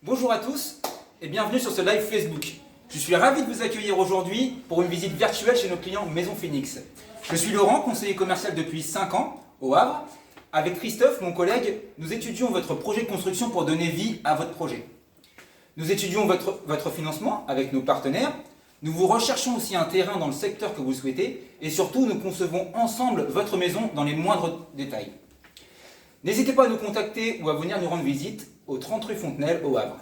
Bonjour à tous et bienvenue sur ce live Facebook. Je suis ravi de vous accueillir aujourd'hui pour une visite virtuelle chez nos clients Maison Phoenix. Je suis Laurent, conseiller commercial depuis 5 ans au Havre. Avec Christophe, mon collègue, nous étudions votre projet de construction pour donner vie à votre projet. Nous étudions votre financement avec nos partenaires. Nous vous recherchons aussi un terrain dans le secteur que vous souhaitez et surtout nous concevons ensemble votre maison dans les moindres détails. N'hésitez pas à nous contacter ou à venir nous rendre visite au 30 rue Fontenelle au Havre.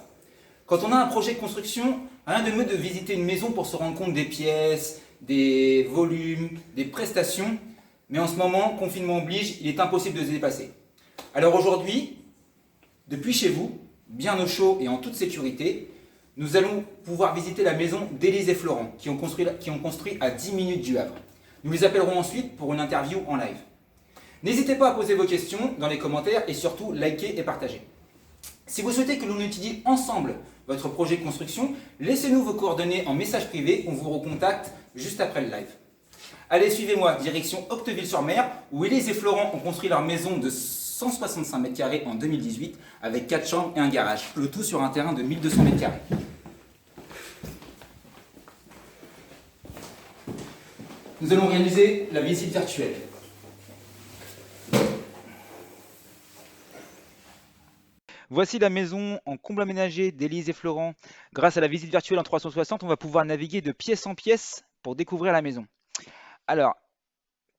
Quand on a un projet de construction, rien de mieux de visiter une maison pour se rendre compte des pièces, des volumes, des prestations. Mais en ce moment, confinement oblige, il est impossible de se dépasser. Alors aujourd'hui, depuis chez vous, bien au chaud et en toute sécurité, nous allons pouvoir visiter la maison d'Élise et Florent, qui ont construit à 10 minutes du Havre. Nous les appellerons ensuite pour une interview en live. N'hésitez pas à poser vos questions dans les commentaires et surtout likez et partagez. Si vous souhaitez que l'on étudie ensemble votre projet de construction, laissez-nous vos coordonnées en message privé, on vous recontacte juste après le live. Allez, suivez-moi, direction Octeville-sur-Mer, où Élise et Florent ont construit leur maison de 165 m² en 2018, avec 4 chambres et un garage, le tout sur un terrain de 1200 m². Nous allons réaliser la visite virtuelle. Voici la maison en comble aménagé d'Élise et Florent. Grâce à la visite virtuelle en 360, on va pouvoir naviguer de pièce en pièce pour découvrir la maison. Alors,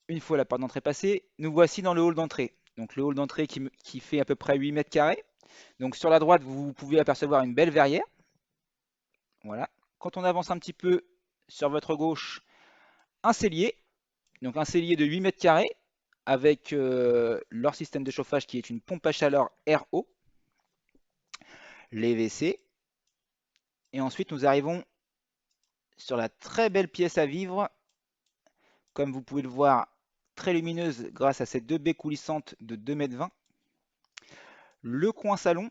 une fois la porte d'entrée passée, nous voici dans le hall d'entrée. Donc le hall d'entrée qui fait à peu près 8 mètres carrés. Donc sur la droite, vous pouvez apercevoir une belle verrière. Voilà. Quand on avance un petit peu sur votre gauche, un cellier. Donc un cellier de 8 mètres carrés avec leur système de chauffage qui est une pompe à chaleur RO. Les WC. Et ensuite, nous arrivons sur la très belle pièce à vivre, comme vous pouvez le voir, très lumineuse grâce à ces deux baies coulissantes de 2,20 m. Le coin salon,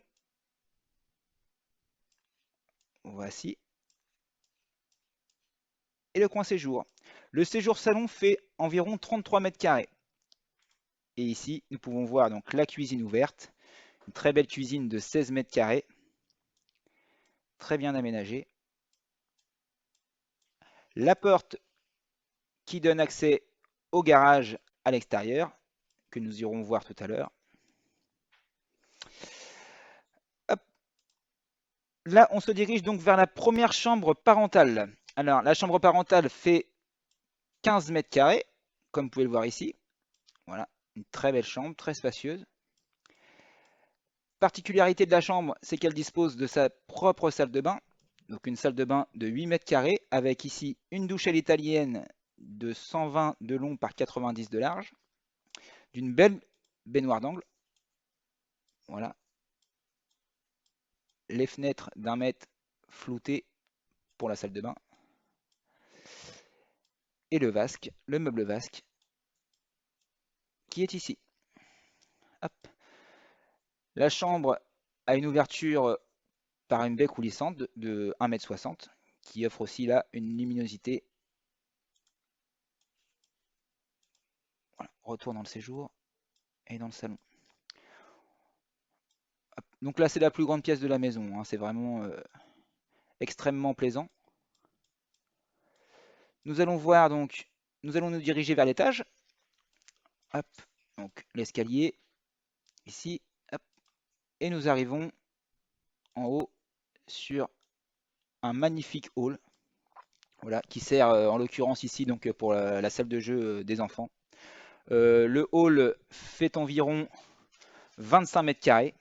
voici, et le coin séjour. Le séjour salon fait environ 33 mètres carrés. Et ici, nous pouvons voir donc la cuisine ouverte, une très belle cuisine de 16 mètres carrés, très bien aménagée. La porte qui donne accès au garage à l'extérieur, que nous irons voir tout à l'heure. Là, on se dirige donc vers la première chambre parentale. Alors, la chambre parentale fait 15 mètres carrés, comme vous pouvez le voir ici. Voilà, une très belle chambre, très spacieuse. Particularité de la chambre, c'est qu'elle dispose de sa propre salle de bain. Donc une salle de bain de 8 mètres carrés, avec ici une douche à l'italienne de 120 de long par 90 de large, d'une belle baignoire d'angle. Voilà. Les fenêtres d'1 mètre floutées pour la salle de bain. Et le vasque, le meuble vasque, qui est ici. Hop. La chambre a une ouverture par une baie coulissante de 1,60 m qui offre aussi là une luminosité. Voilà, retour dans le séjour et dans le salon. Hop. Donc là, c'est la plus grande pièce de la maison, hein. C'est vraiment extrêmement plaisant. Nous allons voir donc, nous allons nous diriger vers l'étage. Hop, donc l'escalier ici, hop, et nous arrivons en haut sur un magnifique hall, voilà, qui sert en l'occurrence ici donc pour la salle de jeu des enfants. Le hall fait environ 25 mètres carrés.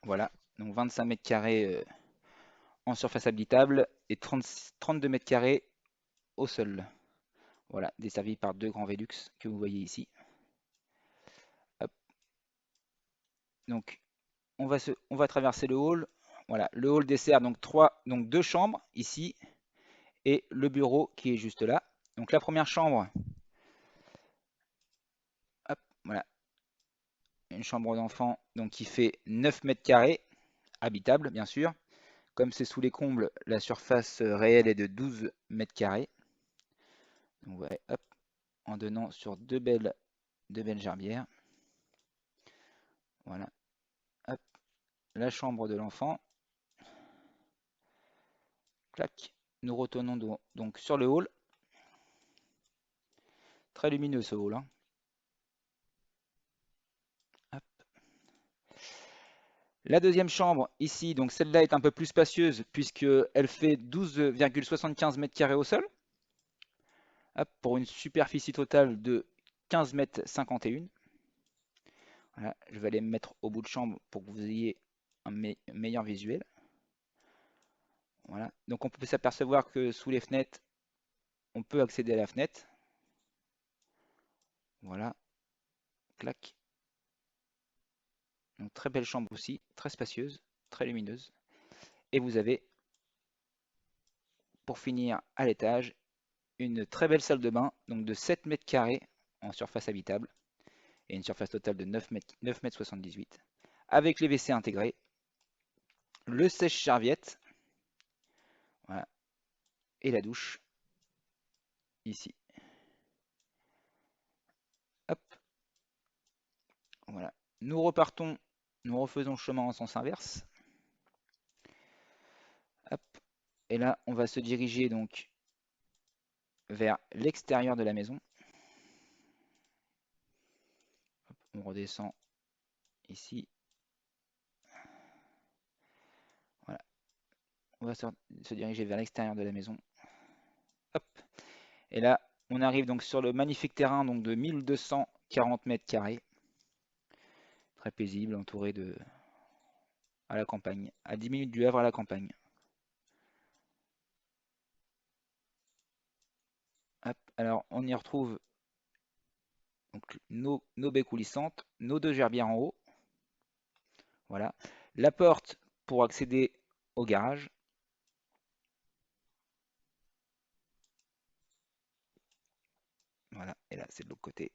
Voilà, donc 25 mètres carrés en surface habitable et 32 mètres carrés au sol. Voilà, desservi par deux grands Velux que vous voyez ici. Hop. Donc, on va traverser le hall. Voilà, le hall dessert donc deux chambres ici et le bureau qui est juste là. Donc la première chambre, hop, voilà, une chambre d'enfant donc qui fait 9 mètres carrés, habitable bien sûr. Comme c'est sous les combles, la surface réelle est de 12 mètres carrés. Donc ouais, hop, en donnant sur deux belles gerbières. Voilà, hop, la chambre de l'enfant. Clac. Nous retournons donc sur le hall. Très lumineux ce hall, hein. Hop. La deuxième chambre, ici, donc celle-là est un peu plus spacieuse puisqu'elle fait 12,75 m² au sol. Hop, pour une superficie totale de 15,51 m. Voilà, je vais aller me mettre au bout de chambre pour que vous ayez un meilleur visuel. Voilà, donc on peut s'apercevoir que sous les fenêtres, on peut accéder à la fenêtre. Voilà, clac. Donc très belle chambre aussi, très spacieuse, très lumineuse. Et vous avez, pour finir à l'étage, une très belle salle de bain, donc de 7 m² en surface habitable et une surface totale de 9,78 m, avec les WC intégrés, le sèche-serviette, voilà, et la douche ici. Hop, voilà. Nous repartons, nous refaisons le chemin en sens inverse. Hop, et là, on va se diriger donc vers l'extérieur de la maison. Hop, on redescend ici. Voilà. On va se diriger vers l'extérieur de la maison. Hop. Et là, on arrive donc sur le magnifique terrain donc de 1240 m². Très paisible, entouré à la campagne, à 10 minutes du Havre à la campagne. Hop, alors on y retrouve donc nos baies coulissantes, nos deux gerbières en haut. Voilà. La porte pour accéder au garage. Voilà, et là c'est de l'autre côté.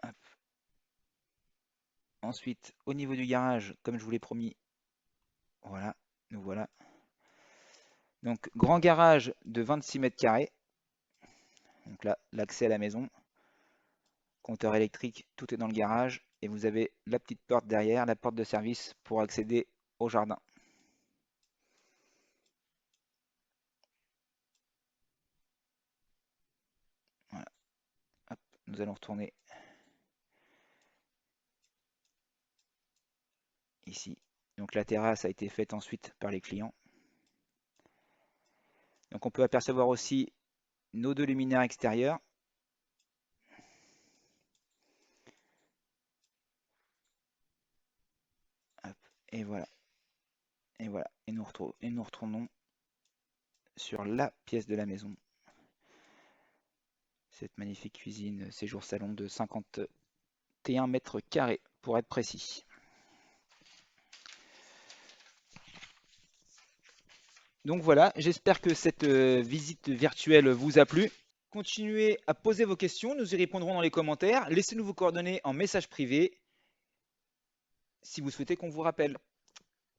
Hop. Ensuite, au niveau du garage, comme je vous l'ai promis, voilà, nous voilà. Donc grand garage de 26 m². Donc là, l'accès à la maison. Compteur électrique, tout est dans le garage. Et vous avez la petite porte derrière, la porte de service pour accéder au jardin. Voilà. Hop, nous allons retourner ici. Donc la terrasse a été faite ensuite par les clients. Donc on peut apercevoir aussi nos deux luminaires extérieurs. Hop, et voilà. Et voilà. Et nous retournons sur la pièce de la maison. Cette magnifique cuisine, séjour salon de 51 m² pour être précis. Donc voilà, j'espère que cette visite virtuelle vous a plu. Continuez à poser vos questions, nous y répondrons dans les commentaires. Laissez-nous vos coordonnées en message privé si vous souhaitez qu'on vous rappelle.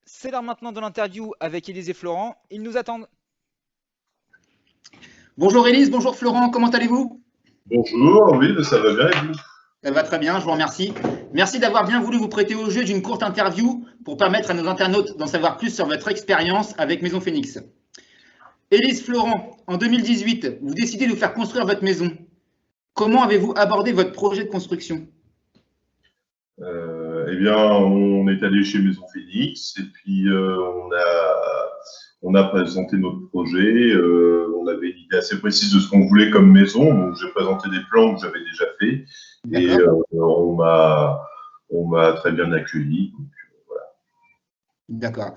C'est l'heure maintenant de l'interview avec Élise et Florent. Ils nous attendent. Bonjour Élise, bonjour Florent, comment allez-vous? Bonjour, oui, ça va bien et vous? Ça va très bien, je vous remercie. Merci d'avoir bien voulu vous prêter au jeu d'une courte interview pour permettre à nos internautes d'en savoir plus sur votre expérience avec Maison Phoenix. Élise, Florent, en 2018, vous décidez de faire construire votre maison. Comment avez-vous abordé votre projet de construction? Eh bien, on est allé chez Maison Phoenix et puis on a présenté notre projet. On avait une idée assez précise de ce qu'on voulait comme maison. Donc, j'ai présenté des plans que j'avais déjà faits et on m'a très bien accueilli. Donc, voilà. D'accord.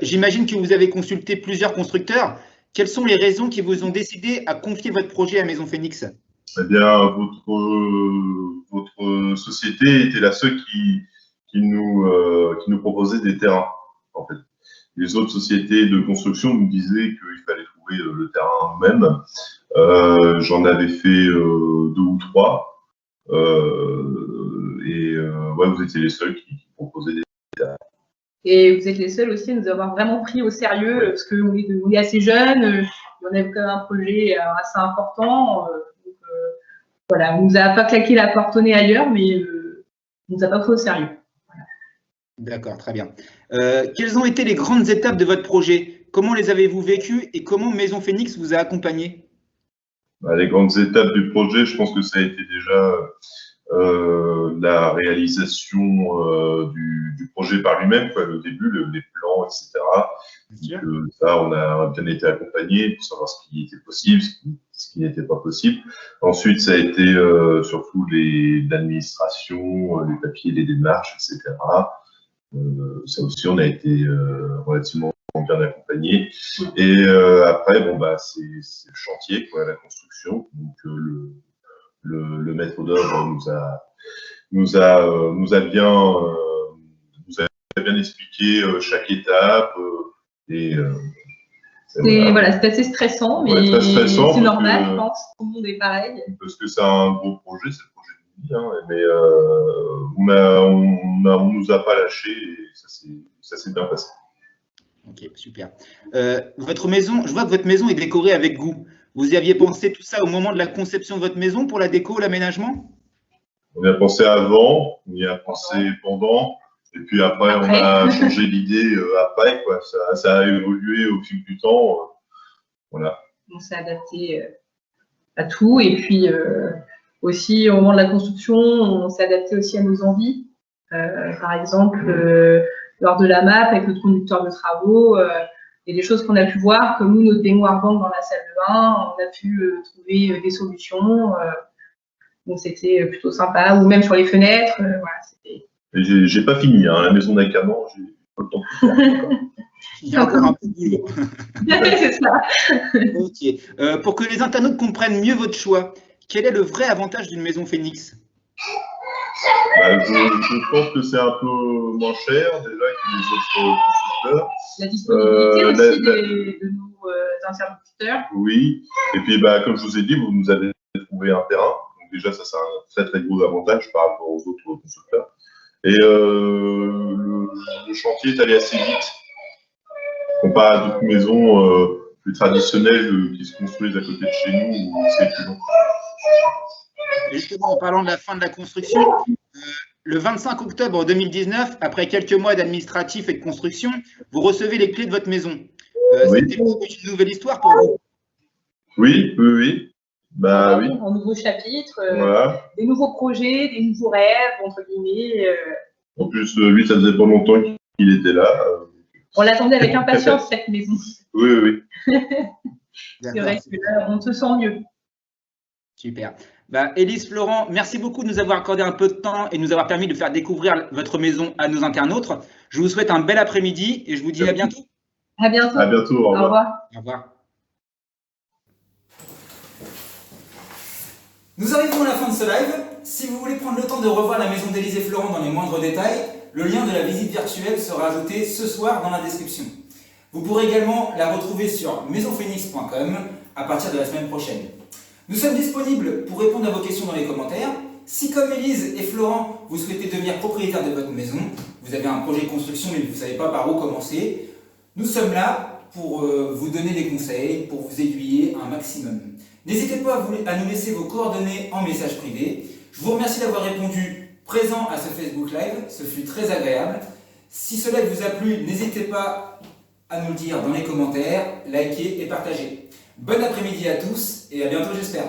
J'imagine que vous avez consulté plusieurs constructeurs. Quelles sont les raisons qui vous ont décidé à confier votre projet à Maison Phoenix? Eh bien, votre société était la seule qui nous proposait des terrains, en fait. Les autres sociétés de construction nous disaient qu'il fallait trouver le terrain nous-mêmes. J'en avais fait 2 ou 3. Ouais, vous étiez les seuls qui proposaient des terrains. Et vous êtes les seuls aussi à nous avoir vraiment pris au sérieux, parce qu'on est assez jeunes, on avait quand même un projet assez important. voilà, on nous a pas claqué la porte au nez ailleurs, mais on nous a pas pris au sérieux. D'accord, très bien. Quelles ont été les grandes étapes de votre projet? Comment les avez-vous vécues et comment Maison Phoenix vous a accompagné? Les grandes étapes du projet, je pense que ça a été déjà la réalisation du projet par lui-même, le début, les plans, etc. Donc, ça, on a bien été accompagné pour savoir ce qui était possible, ce qui n'était pas possible. Ensuite, ça a été surtout l'administration, les papiers, les démarches, etc. Ça aussi, on a été relativement bien accompagné. Et après, c'est le chantier, la construction. Donc, le maître d'œuvre nous a bien expliqué chaque étape. C'est assez stressant, mais très stressant c'est normal, je pense. Tout le monde est pareil. Parce que c'est un gros projet, c'est le projet de vie, hein, mais on nous a pas lâchés et ça s'est bien passé. Ok, super. Votre maison, je vois que votre maison est décorée avec goût. Vous y aviez pensé tout ça au moment de la conception de votre maison pour la déco, l'aménagement? On y a pensé avant, on y a pensé pendant, et puis après. On a changé d'idée après, quoi. Ça a évolué au fil du temps. Voilà. On s'est adapté à tout, et puis aussi au moment de la construction, on s'est adapté aussi à nos envies. Par exemple, lors de la MAP avec notre conducteur de travaux, il y a des choses qu'on a pu voir, comme nous, notre baignoire banque dans la salle de bain, on a pu trouver des solutions. Donc c'était plutôt sympa, ou même sur les fenêtres. Et j'ai pas fini, hein, la maison d'Acaman, j'ai pas le temps de faire. Il y a encore un peu de boulot. C'est ça. Ok. Pour que les internautes comprennent mieux votre choix, quel est le vrai avantage d'une maison Phoenix? Je pense que c'est un peu moins cher déjà que les autres constructeurs. La disponibilité aussi de nos interlocuteurs. Oui, et puis comme je vous ai dit, vous nous avez trouvé un terrain. Donc déjà, ça c'est un très très gros avantage par rapport aux autres constructeurs. Et le chantier est allé assez vite. Comparé à d'autres maisons plus traditionnelles qui se construisent à côté de chez nous, où c'est plus long. Justement, en parlant de la fin de la construction, le 25 octobre 2019, après quelques mois d'administratif et de construction, vous recevez les clés de votre maison. Oui. C'était une nouvelle histoire pour vous? Oui. Oui. Un nouveau chapitre, voilà. Des nouveaux projets, des nouveaux rêves, entre guillemets. En plus, lui, ça faisait pas longtemps qu'il était là. On l'attendait avec impatience, cette maison. Oui. C'est vrai que là, on se sent mieux. Super. Élise, Florent, merci beaucoup de nous avoir accordé un peu de temps et de nous avoir permis de faire découvrir votre maison à nos internautes. Je vous souhaite un bel après-midi et je vous dis à bientôt. À bientôt. À bientôt. Au revoir. Au revoir. Au revoir. Nous arrivons à la fin de ce live. Si vous voulez prendre le temps de revoir la maison d'Élise et Florent dans les moindres détails, le lien de la visite virtuelle sera ajouté ce soir dans la description. Vous pourrez également la retrouver sur maisonphoenix.com à partir de la semaine prochaine. Nous sommes disponibles pour répondre à vos questions dans les commentaires. Si comme Élise et Florent, vous souhaitez devenir propriétaire de votre maison, vous avez un projet de construction mais vous ne savez pas par où commencer, nous sommes là pour vous donner des conseils, pour vous aiguiller un maximum. N'hésitez pas à nous laisser vos coordonnées en message privé. Je vous remercie d'avoir répondu présent à ce Facebook Live, ce fut très agréable. Si ce live vous a plu, n'hésitez pas à nous le dire dans les commentaires, likez et partagez. Bon après-midi à tous et à bientôt j'espère.